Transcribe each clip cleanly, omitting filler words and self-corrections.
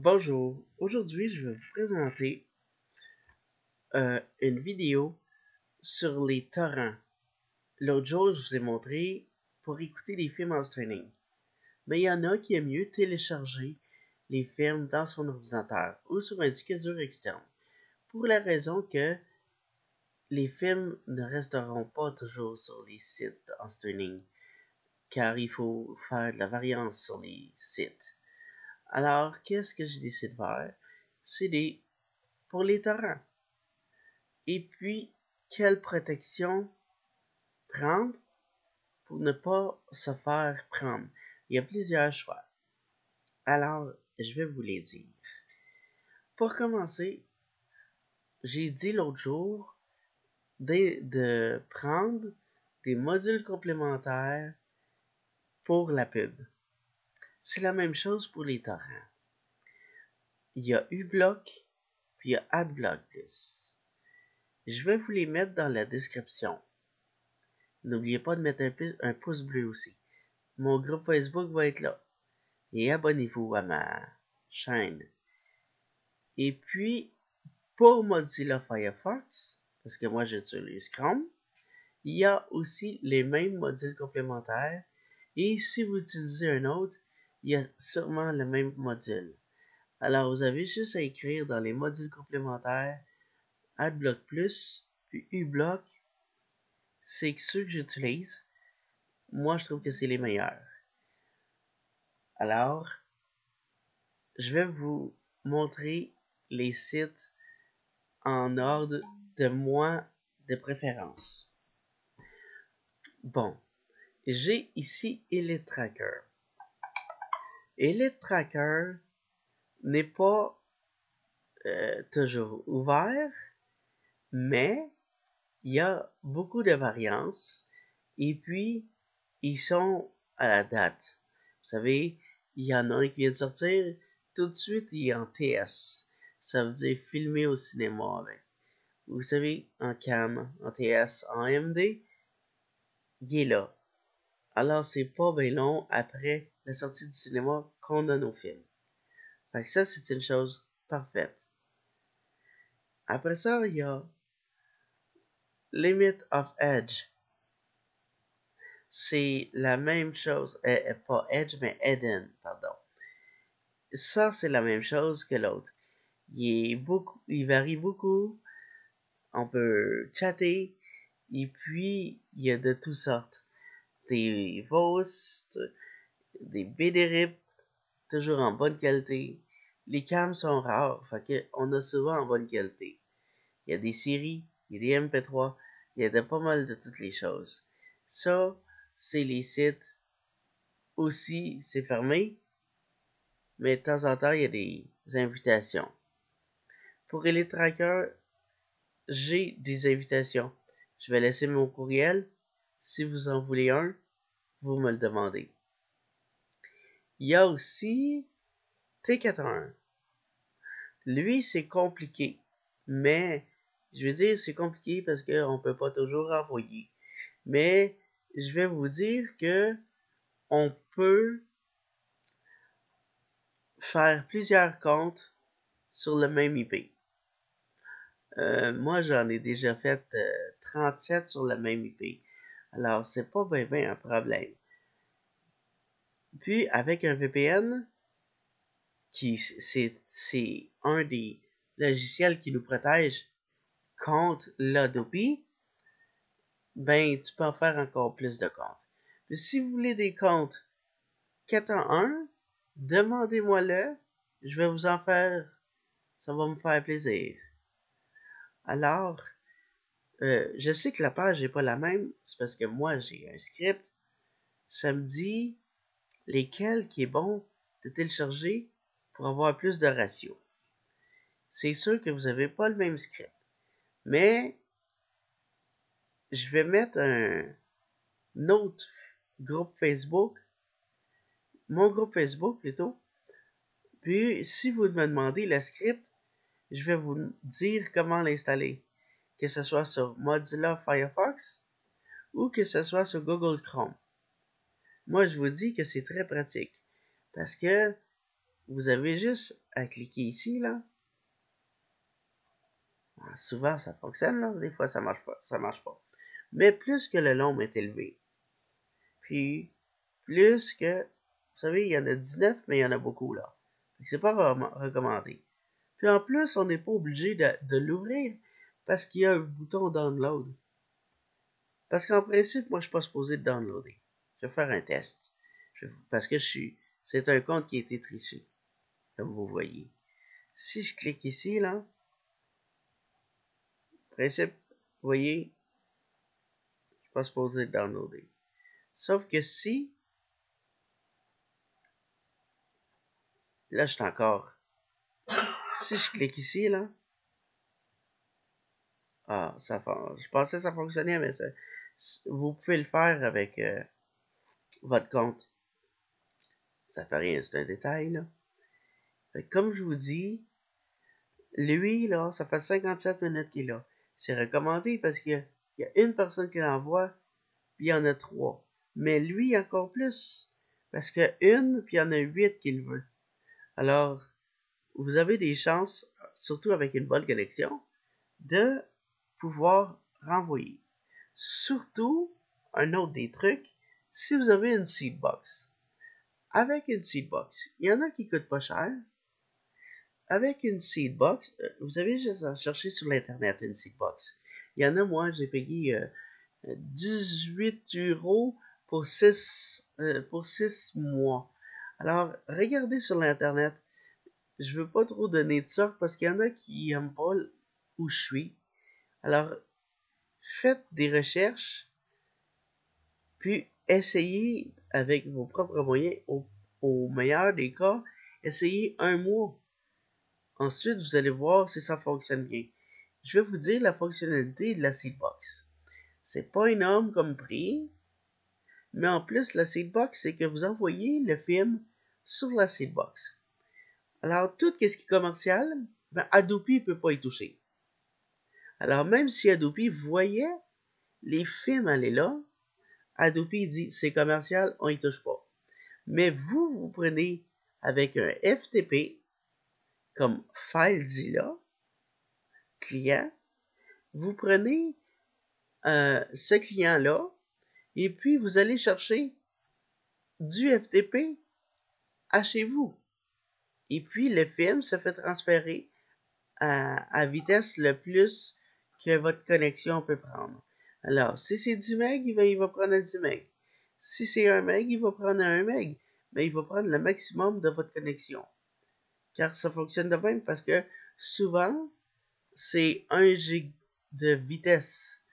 Bonjour, aujourd'hui je vais vous présenter une vidéo sur les torrents. L'autre jour je vous ai montré pour écouter des films en streaming. Mais il y en a qui aiment mieux télécharger les films dans son ordinateur ou sur un disque dur externe. Pour la raison que les films ne resteront pas toujours sur les sites en streaming, car il faut faire de la variance sur les sites. Alors, qu'est-ce que j'ai décidé de faire? C'est pour les torrents. Et puis, quelle protection prendre pour ne pas se faire prendre? Il y a plusieurs choix. Alors, je vais vous les dire. Pour commencer, j'ai dit l'autre jour de prendre des modules complémentaires pour la pub. C'est la même chose pour les torrents. Il y a uBlock, puis il y a AdBlock Plus. Je vais vous les mettre dans la description. N'oubliez pas de mettre un pouce bleu aussi. Mon groupe Facebook va être là. Et abonnez-vous à ma chaîne. Et puis, pour Mozilla Firefox, parce que moi j'utilise Chrome, il y a aussi les mêmes modules complémentaires. Et si vous utilisez un autre, il y a sûrement le même module. Alors, vous avez juste à écrire dans les modules complémentaires AdBlock Plus, puis uBlock. C'est ceux que j'utilise. Moi, je trouve que c'est les meilleurs. Alors, je vais vous montrer les sites en ordre de moi de préférence. Bon, j'ai ici Elite Tracker. Elite Tracker n'est pas toujours ouvert, mais il y a beaucoup de variances et puis ils sont à la date. Vous savez, il y en a un qui vient de sortir, tout de suite il est en TS. Ça veut dire filmer au cinéma avec. Vous savez, en cam, en TS, en MD, il est là. Alors c'est pas bien long après la sortie du cinéma qu'on a nos films. Fait que ça, c'est une chose parfaite. Après ça, il y a Limit of Edge. C'est la même chose, pas Edge, mais Eden, pardon. Ça, c'est la même chose que l'autre. Il varie beaucoup. On peut chatter. Et puis, il y a de toutes sortes. Des VOST, des BDRIP, toujours en bonne qualité. Les cams sont rares, fait que on a souvent en bonne qualité. Il y a des séries, il y a des MP3, il y a de pas mal de toutes les choses. Ça, c'est les sites. Aussi, c'est fermé, mais de temps en temps, il y a des invitations. Pour Elite Tracker, j'ai des invitations. Je vais laisser mon courriel. Si vous en voulez un, vous me le demandez. Il y a aussi T81. Lui, c'est compliqué. Mais, je veux dire, c'est compliqué parce qu'on ne peut pas toujours envoyer. Mais, je vais vous dire que on peut faire plusieurs comptes sur le même IP. Moi, j'en ai déjà fait 37 sur le même IP. Alors, c'est pas bien un problème. Puis, avec un VPN, c'est un des logiciels qui nous protège contre l'Adobe, ben, tu peux en faire encore plus de comptes. Mais si vous voulez des comptes 4 en 1, demandez-moi-le. Je vais vous en faire. Ça va me faire plaisir. Alors, je sais que la page n'est pas la même. C'est parce que moi, j'ai un script. Ça me dit lesquels qui est bon de télécharger pour avoir plus de ratio. C'est sûr que vous n'avez pas le même script. Mais, je vais mettre un autre groupe Facebook. Mon groupe Facebook, plutôt. Puis, si vous me demandez le script, je vais vous dire comment l'installer. Que ce soit sur Mozilla Firefox ou que ce soit sur Google Chrome. Moi, je vous dis que c'est très pratique. Parce que vous avez juste à cliquer ici, là. Souvent, ça fonctionne, là. Des fois, ça marche pas. Mais plus que le nombre est élevé, puis plus que, vous savez, il y en a 19, mais il y en a beaucoup, là. C'est pas recommandé. Puis en plus, on n'est pas obligé de l'ouvrir parce qu'il y a un bouton download. Parce qu'en principe, moi, je suis pas supposé de downloader. Je vais faire un test. Parce que c'est un compte qui a été triché. Comme vous voyez. Si je clique ici, là, en principe, vous voyez, je suis pas supposé de downloader. Sauf que si, là, je suis encore. Si je clique ici, là, je pensais que ça fonctionnait, mais vous pouvez le faire avec votre compte. Ça fait rien, c'est un détail, là. Fait que comme je vous dis, lui, là, ça fait 57 minutes qu'il est là. C'est recommandé parce qu'il y a une personne qui l'envoie, puis il y en a 3. Mais lui, encore plus. Parce que puis il y en a 8 qui le veut. Alors, vous avez des chances, surtout avec une bonne connexion, de pouvoir renvoyer. Surtout, un autre des trucs, si vous avez une seedbox. Avec une seedbox, il y en a qui coûtent pas cher. Avec une seedbox, vous avez juste à chercher sur l'internet une seedbox. Il y en a, moi, j'ai payé 18 € pour 6 mois. Alors, regardez sur l'internet. Je veux pas trop donner de sorte parce qu'il y en a qui aiment pas où je suis. Alors, faites des recherches, puis essayez avec vos propres moyens, au meilleur des cas, essayez un mois. Ensuite, vous allez voir si ça fonctionne bien. Je vais vous dire la fonctionnalité de la seedbox. C'est pas énorme comme prix, mais en plus, la seedbox, c'est que vous envoyez le film sur la seedbox. Alors, tout ce qui est commercial, Adobe ne peut pas y toucher. Alors, même si Adobe voyait les films aller là, Adobe dit c'est commercial, on y touche pas. Mais vous prenez avec un FTP, comme FileZilla, client, vous prenez ce client-là, et puis vous allez chercher du FTP à chez vous. Et puis le film se fait transférer à vitesse le plus que votre connexion peut prendre. Alors, si c'est 10 MB, il va prendre un 10 MB. Si c'est 1 MB, il va prendre un 1 MB. Mais il va prendre le maximum de votre connexion. Car ça fonctionne de même parce que souvent, c'est 1 G de vitesse.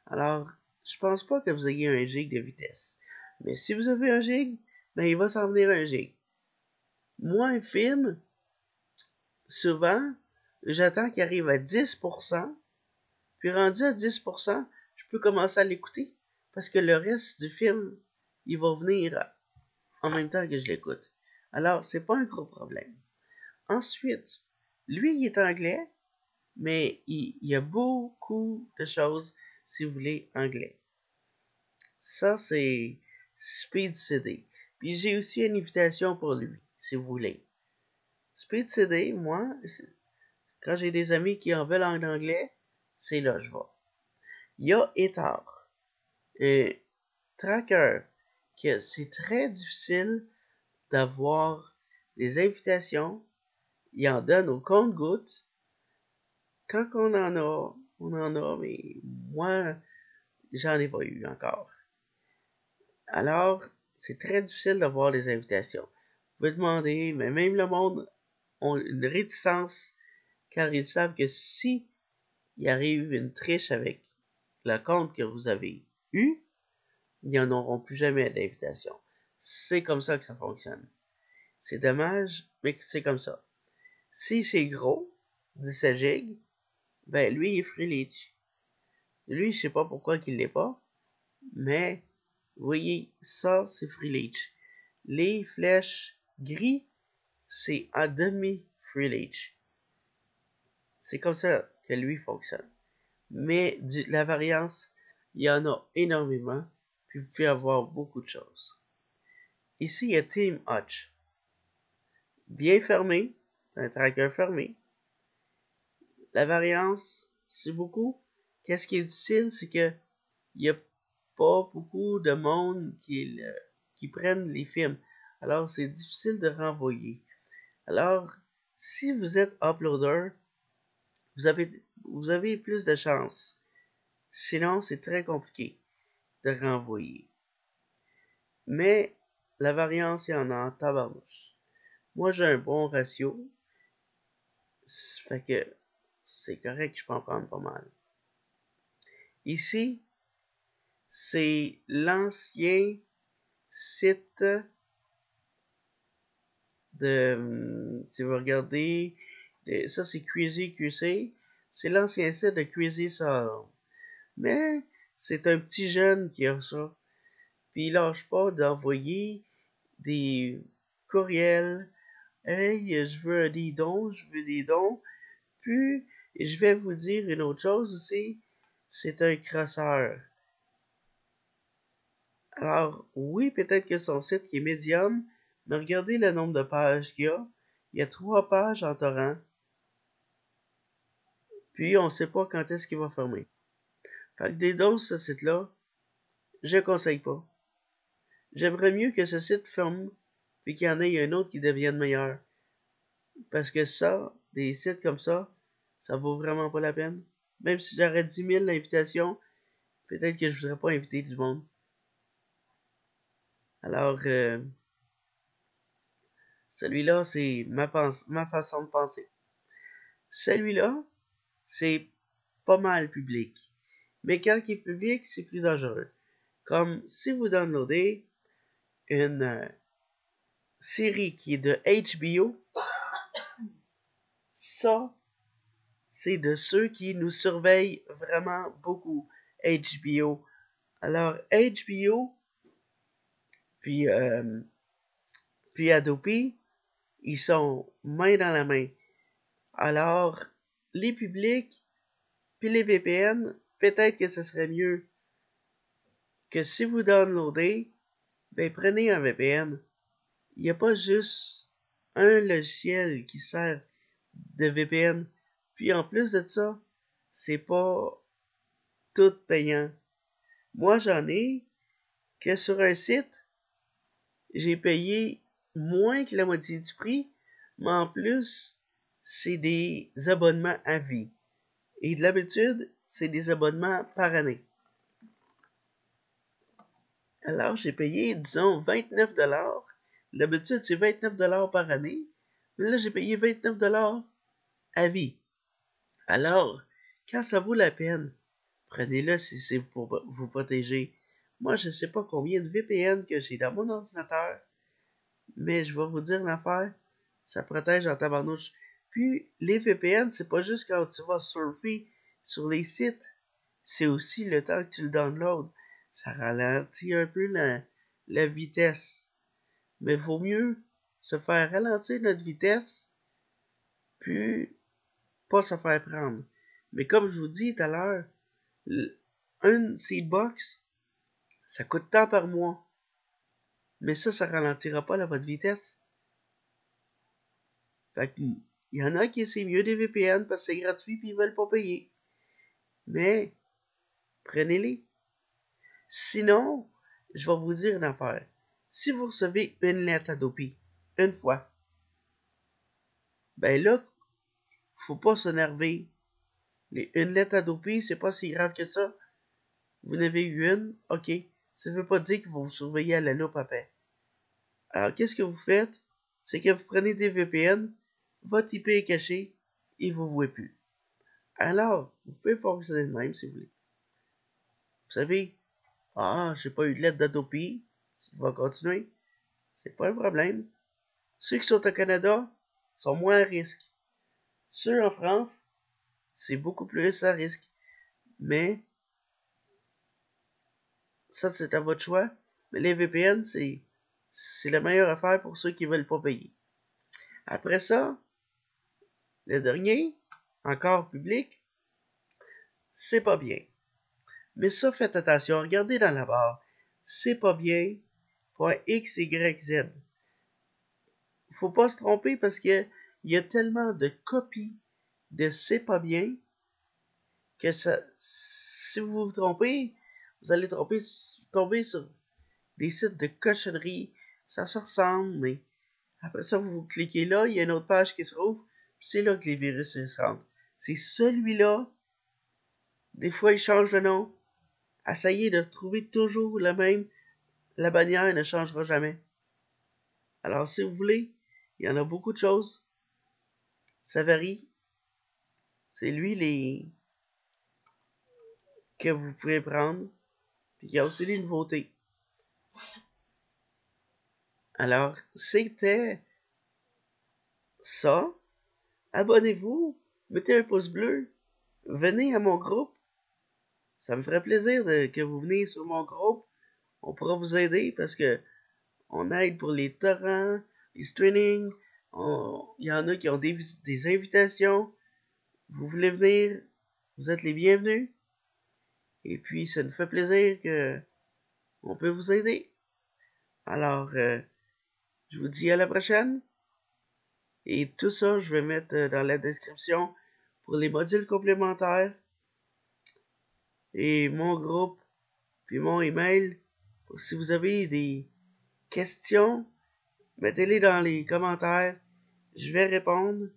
Alors, je pense pas que vous ayez 1 G de vitesse. Mais si vous avez 1 G, il va s'en venir 1 G. Moi, un film, souvent, j'attends qu'il arrive à 10%, puis rendu à 10%, je peux commencer à l'écouter, parce que le reste du film, il va venir en même temps que je l'écoute. Alors, c'est pas un gros problème. Ensuite, lui, il est anglais, mais il y a beaucoup de choses, si vous voulez, anglais. Ça, c'est Speed CD. Puis j'ai aussi une invitation pour lui, si vous voulez. Speed CD, moi, quand j'ai des amis qui en veulent en anglais, c'est là que je vais. Il y a Etar, Tracker, que c'est très difficile d'avoir des invitations. Il en donne au compte-gouttes. Quand on en a, mais moi, j'en ai pas eu encore. Alors, c'est très difficile d'avoir des invitations. Vous pouvez demander, mais même le monde a une réticence, car ils savent que si il arrive une triche avec le compte que vous avez eu, ils n'en auront plus jamais d'invitation. C'est comme ça que ça fonctionne. C'est dommage, mais c'est comme ça. Si c'est gros, 17 GB, lui, il est free leech. Lui, je sais pas pourquoi qu'il l'est pas, mais, vous voyez, ça, c'est free leech. Les flèches gris, c'est en demi free leech. C'est comme ça que lui fonctionne. Mais la variance, il y en a énormément, puis vous pouvez avoir beaucoup de choses. Ici, il y a Team Hutch. bien fermé, un tracker fermé. La variance, c'est beaucoup. Qu'est-ce qui est difficile, c'est que il n'y a pas beaucoup de monde qui prennent les films. Alors, c'est difficile de renvoyer. Alors, si vous êtes uploader, vous avez plus de chances. Sinon, c'est très compliqué de renvoyer. Mais, la variance, il y en a en tabarnouche. Moi, j'ai un bon ratio. Fait que c'est correct, je peux en prendre pas mal. Ici, c'est l'ancien site si vous regardez, ça c'est Crazy QC, c'est l'ancien site de Crazy Salon. Mais c'est un petit jeune qui a ça. Puis il lâche pas d'envoyer des courriels. Hey, je veux des dons, je veux des dons. Puis, je vais vous dire une autre chose aussi, c'est un crosseur. Alors, oui, peut-être que son site qui est médium, mais regardez le nombre de pages qu'il y a. Il y a 3 pages en torrent. Puis, on ne sait pas quand est-ce qu'il va fermer. Fait que des doses, ce site-là, je conseille pas. J'aimerais mieux que ce site ferme, puis qu'il y en ait un autre qui devienne meilleur. Parce que ça, des sites comme ça vaut vraiment pas la peine. Même si j'aurais 10 000 invitations, peut-être que je voudrais pas inviter du monde. Alors, celui-là, c'est ma façon de penser. Celui-là, c'est pas mal public. Mais quand il est public, c'est plus dangereux. Comme si vous downloadez une série qui est de HBO, ça, c'est de ceux qui nous surveillent vraiment beaucoup, HBO. Alors, HBO, puis Adobe, ils sont main dans la main. Alors, les publics, puis les VPN, peut-être que ce serait mieux que si vous downloadez, ben prenez un VPN. Il n'y a pas juste un logiciel qui sert de VPN. Puis en plus de ça, c'est pas tout payant. Moi, j'en ai que sur un site, j'ai payé moins que la moitié du prix, mais en plus, c'est des abonnements à vie. Et de l'habitude, c'est des abonnements par année. Alors, j'ai payé, disons, 29$. D'habitude, c'est 29$ par année. Mais là, j'ai payé 29$ à vie. Alors, quand ça vaut la peine, prenez-le si c'est pour vous protéger. Moi, je sais pas combien de VPN que j'ai dans mon ordinateur, mais je vais vous dire l'affaire, ça protège en tabarnouche. Puis, les VPN, c'est pas juste quand tu vas surfer sur les sites, c'est aussi le temps que tu le downloads. Ça ralentit un peu la vitesse. Mais vaut mieux se faire ralentir notre vitesse, puis pas se faire prendre. Mais comme je vous dis tout à l'heure, un seedbox, ça coûte tant par mois. Mais ça ralentira pas votre vitesse. Fait que, il y en a qui essaient mieux des VPN parce que c'est gratuit puis ils veulent pas payer. Mais, prenez-les. Sinon, je vais vous dire une affaire. Si vous recevez une lettre Adobe, une fois, ben là, faut pas s'énerver. Une lettre Adobe, c'est pas si grave que ça. Vous en avez eu une, ok. Ça veut pas dire qu'ils vont vous surveiller à la loupe après. Alors, qu'est-ce que vous faites? C'est que vous prenez des VPN, votre IP est caché, et vous ne voyez plus. Alors, vous pouvez fonctionner de même si vous voulez. Vous savez, j'ai pas eu de lettre d'Adobe, ça va continuer. C'est pas un problème. Ceux qui sont au Canada sont moins à risque. Ceux en France, c'est beaucoup plus à risque. Mais, ça c'est à votre choix. Mais les VPN, c'est la meilleure affaire pour ceux qui veulent pas payer. Après ça, le dernier, encore public, c'est pas bien. Mais ça, faites attention, regardez dans la barre. C'est pas bien. Point X, Y, Z. faut pas se tromper parce que il y a tellement de copies de C'est pas bien que si vous vous trompez, vous allez tomber sur des sites de cochonneries. Ça se ressemble, mais après ça, vous cliquez là, il y a une autre page qui se rouvre, c'est là que les virus se rentrent. C'est celui-là. Des fois, il change de nom. Essayez de trouver toujours le même. La bannière ne changera jamais. Alors, si vous voulez, il y en a beaucoup de choses. Ça varie. C'est lui que vous pouvez prendre. Puis il y a aussi des nouveautés. Alors, c'était ça. Abonnez-vous. Mettez un pouce bleu. Venez à mon groupe. Ça me ferait plaisir que vous veniez sur mon groupe. On pourra vous aider parce que on aide pour les torrents, les streamings. Il y en a qui ont des invitations. Vous voulez venir, vous êtes les bienvenus. Et puis, ça nous fait plaisir que on peut vous aider. Alors, je vous dis à la prochaine. Et tout ça, je vais mettre dans la description pour les modules complémentaires et mon groupe, puis mon email. Si vous avez des questions, mettez-les dans les commentaires. Je vais répondre.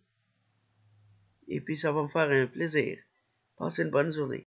Et puis, ça va me faire un plaisir. Passez une bonne journée.